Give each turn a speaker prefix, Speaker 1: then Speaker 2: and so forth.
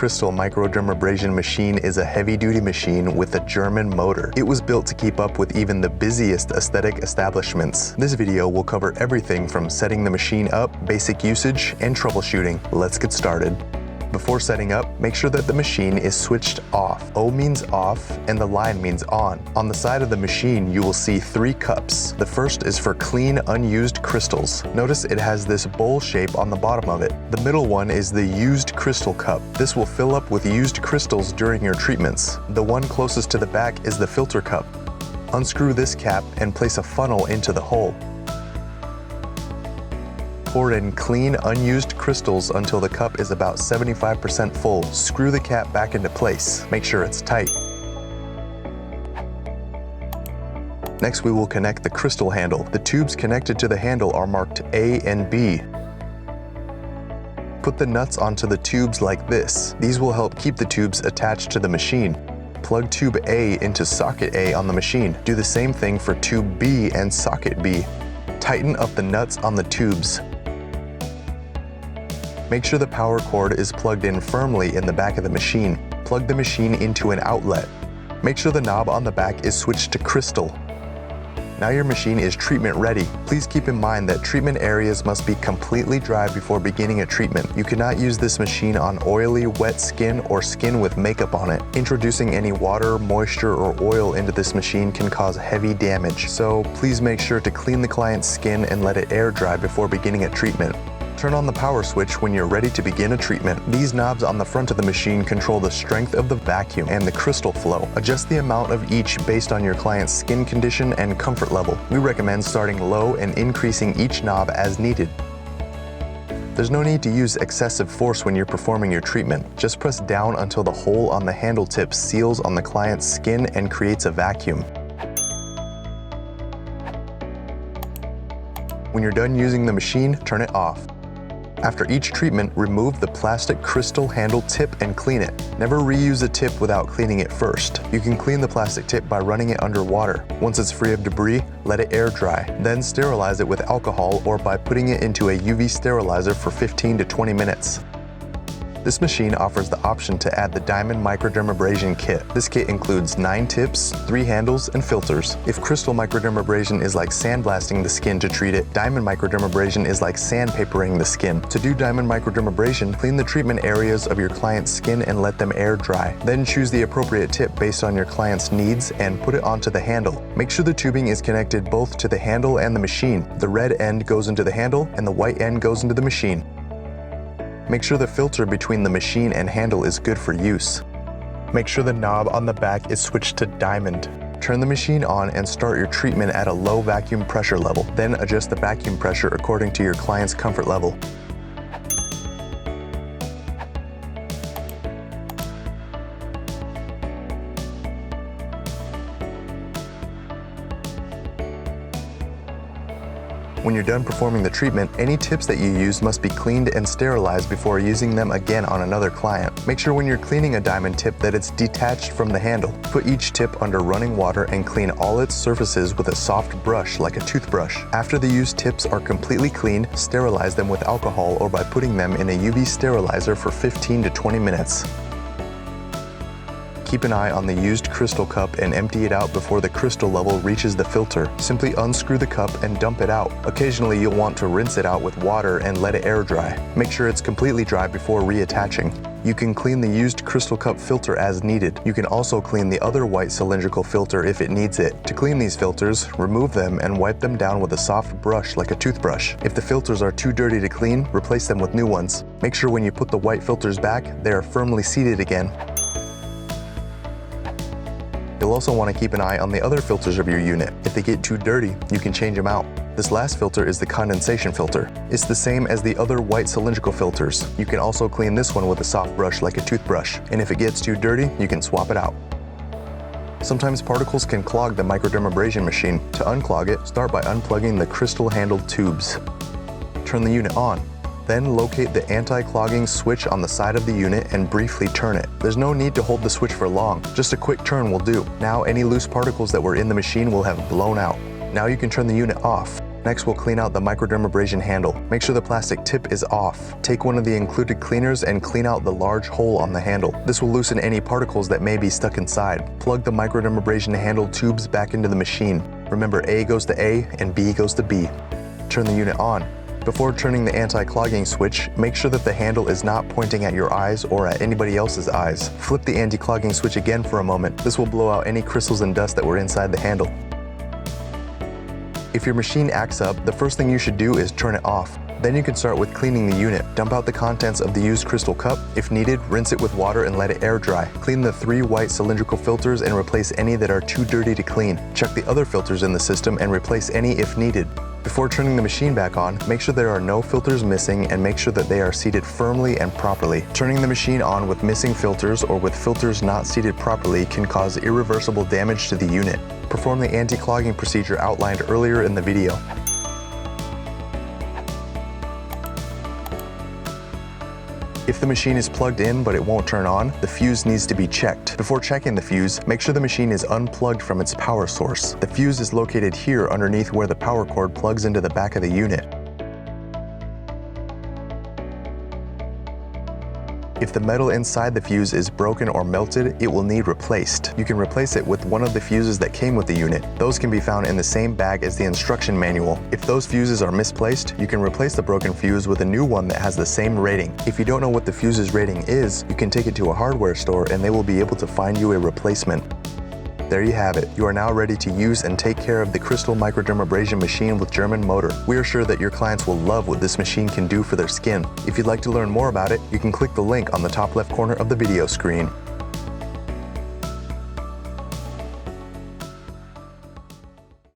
Speaker 1: Crystal Microdermabrasion Machine is a heavy-duty machine with a German motor. It was built to keep up with even the busiest aesthetic establishments. This video will cover everything from setting the machine up, basic usage, and troubleshooting. Let's get started. Before setting up, make sure that the machine is switched off. O means off and the line means on. On the side of the machine, you will see 3 cups. The first is for clean, unused crystals. Notice it has this bowl shape on the bottom of it. The middle one is the used crystal cup. This will fill up with used crystals during your treatments. The one closest to the back is the filter cup. Unscrew this cap and place a funnel into the hole. Pour in clean, unused crystals until the cup is about 75% full. Screw the cap back into place. Make sure it's tight. Next, we will connect the crystal handle. The tubes connected to the handle are marked A and B. Put the nuts onto the tubes like this. These will help keep the tubes attached to the machine. Plug tube A into socket A on the machine. Do the same thing for tube B and socket B. Tighten up the nuts on the tubes. Make sure the power cord is plugged in firmly in the back of the machine. Plug the machine into an outlet. Make sure the knob on the back is switched to crystal. Now your machine is treatment ready. Please keep in mind that treatment areas must be completely dry before beginning a treatment. You cannot use this machine on oily, wet skin or skin with makeup on it. Introducing any water, moisture, or oil into this machine can cause heavy damage. So please make sure to clean the client's skin and let it air dry before beginning a treatment. Turn on the power switch when you're ready to begin a treatment. These knobs on the front of the machine control the strength of the vacuum and the crystal flow. Adjust the amount of each based on your client's skin condition and comfort level. We recommend starting low and increasing each knob as needed. There's no need to use excessive force when you're performing your treatment. Just press down until the hole on the handle tip seals on the client's skin and creates a vacuum. When you're done using the machine, turn it off. After each treatment, remove the plastic crystal handle tip and clean it. Never reuse a tip without cleaning it first. You can clean the plastic tip by running it under water. Once it's free of debris, let it air dry. Then sterilize it with alcohol or by putting it into a UV sterilizer for 15 to 20 minutes. This machine offers the option to add the Diamond Microdermabrasion Kit. This kit includes 9 tips, 3 handles, and filters. If Crystal Microdermabrasion is like sandblasting the skin to treat it, Diamond Microdermabrasion is like sandpapering the skin. To do Diamond Microdermabrasion, clean the treatment areas of your client's skin and let them air dry. Then choose the appropriate tip based on your client's needs and put it onto the handle. Make sure the tubing is connected both to the handle and the machine. The red end goes into the handle and the white end goes into the machine. Make sure the filter between the machine and handle is good for use. Make sure the knob on the back is switched to diamond. Turn the machine on and start your treatment at a low vacuum pressure level. Then adjust the vacuum pressure according to your client's comfort level. When you're done performing the treatment, any tips that you use must be cleaned and sterilized before using them again on another client. Make sure when you're cleaning a diamond tip that it's detached from the handle. Put each tip under running water and clean all its surfaces with a soft brush like a toothbrush. After the used tips are completely cleaned, sterilize them with alcohol or by putting them in a UV sterilizer for 15 to 20 minutes. Keep an eye on the used crystal cup and empty it out before the crystal level reaches the filter. Simply unscrew the cup and dump it out. Occasionally you'll want to rinse it out with water and let it air dry. Make sure it's completely dry before reattaching. You can clean the used crystal cup filter as needed. You can also clean the other white cylindrical filter if it needs it. To clean these filters, remove them and wipe them down with a soft brush like a toothbrush. If the filters are too dirty to clean, replace them with new ones. Make sure when you put the white filters back, they are firmly seated again. You'll also want to keep an eye on the other filters of your unit. If they get too dirty, you can change them out. This last filter is the condensation filter. It's the same as the other white cylindrical filters. You can also clean this one with a soft brush like a toothbrush. And if it gets too dirty, you can swap it out. Sometimes particles can clog the microdermabrasion machine. To unclog it, start by unplugging the crystal handled tubes. Turn the unit on. Then locate the anti-clogging switch on the side of the unit and briefly turn it. There's no need to hold the switch for long, just a quick turn will do. Now any loose particles that were in the machine will have blown out. Now you can turn the unit off. Next, we'll clean out the microdermabrasion handle. Make sure the plastic tip is off. Take one of the included cleaners and clean out the large hole on the handle. This will loosen any particles that may be stuck inside. Plug the microdermabrasion handle tubes back into the machine. Remember, A goes to A and B goes to B. Turn the unit on. Before turning the anti-clogging switch, make sure that the handle is not pointing at your eyes or at anybody else's eyes. Flip the anti-clogging switch again for a moment. This will blow out any crystals and dust that were inside the handle. If your machine acts up, the first thing you should do is turn it off. Then you can start with cleaning the unit. Dump out the contents of the used crystal cup. If needed, rinse it with water and let it air dry. Clean the 3 white cylindrical filters and replace any that are too dirty to clean. Check the other filters in the system and replace any if needed. Before turning the machine back on, make sure there are no filters missing and make sure that they are seated firmly and properly. Turning the machine on with missing filters or with filters not seated properly can cause irreversible damage to the unit. Perform the anti-clogging procedure outlined earlier in the video. If the machine is plugged in but it won't turn on, the fuse needs to be checked. Before checking the fuse, make sure the machine is unplugged from its power source. The fuse is located here underneath where the power cord plugs into the back of the unit. If the metal inside the fuse is broken or melted, it will need replaced. You can replace it with one of the fuses that came with the unit. Those can be found in the same bag as the instruction manual. If those fuses are misplaced, you can replace the broken fuse with a new one that has the same rating. If you don't know what the fuse's rating is, you can take it to a hardware store and they will be able to find you a replacement. There you have it. You are now ready to use and take care of the Crystal Microdermabrasion Machine with German motor. We are sure that your clients will love what this machine can do for their skin. If you'd like to learn more about it, you can click the link on the top left corner of the video screen.